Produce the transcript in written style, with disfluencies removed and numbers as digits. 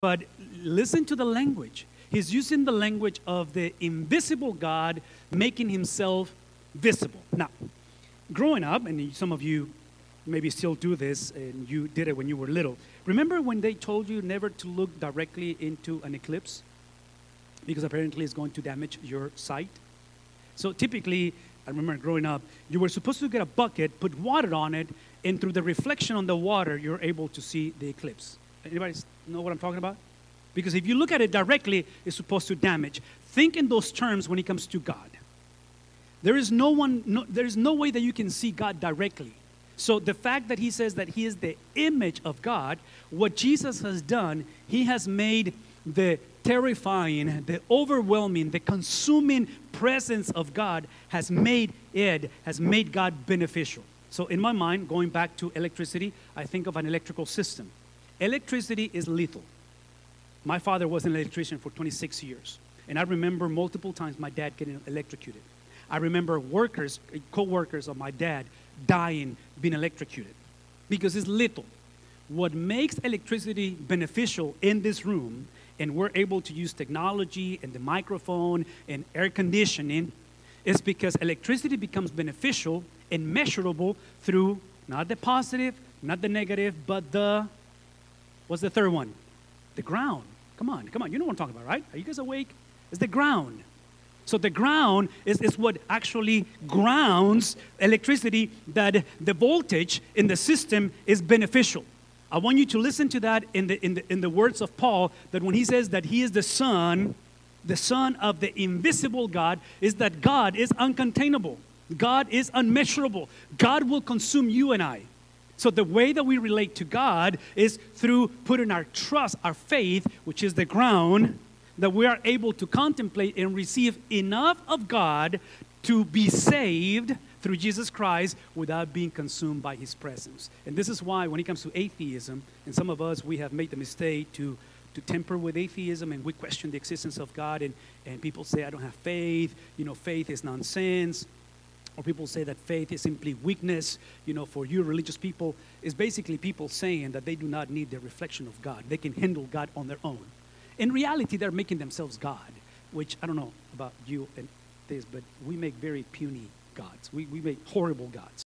But listen to the language. He's using the language of the invisible God making himself visible. Now, growing up, and some of you maybe still do this, and you did it when you were little. Remember when they told you never to look directly into an eclipse? Because apparently it's going to damage your sight. So typically, I remember growing up, you were supposed to get a bucket, put water on it, and through the reflection on the water, you're able to see the eclipse. Anybody know what I'm talking about? Because if you look at it directly, it's supposed to damage. Think in those terms when it comes to God. There is no way that you can see God directly. So the fact that he says that he is the image of God, what Jesus has done, he has made the terrifying, the overwhelming, the consuming presence of God has made God beneficial. So in my mind, going back to electricity, I think of an electrical system. Electricity is lethal. My father was an electrician for 26 years. And I remember multiple times my dad getting electrocuted. I remember co-workers of my dad dying, being electrocuted. Because it's lethal. What makes electricity beneficial in this room, and we're able to use technology and the microphone and air conditioning, is because electricity becomes beneficial and measurable through not the positive, not the negative, but what's the third one? The ground. Come on. You know what I'm talking about, right? Are you guys awake? It's the ground. So the ground is what actually grounds electricity, that the voltage in the system is beneficial. I want you to listen to that in the words of Paul, that when he says that he is the Son of the invisible God, is that God is uncontainable. God is unmeasurable. God will consume you and I. So the way that we relate to God is through putting our trust, our faith, which is the ground, that we are able to contemplate and receive enough of God to be saved through Jesus Christ without being consumed by his presence. And this is why when it comes to atheism, and some of us, we have made the mistake to temper with atheism, and we question the existence of God, and people say, I don't have faith, faith is nonsense. Or people say that faith is simply weakness. For you religious people, it's basically people saying that they do not need the reflection of God. They can handle God on their own. In reality, they're making themselves God, which I don't know about you and this, but we make very puny gods. We make horrible gods.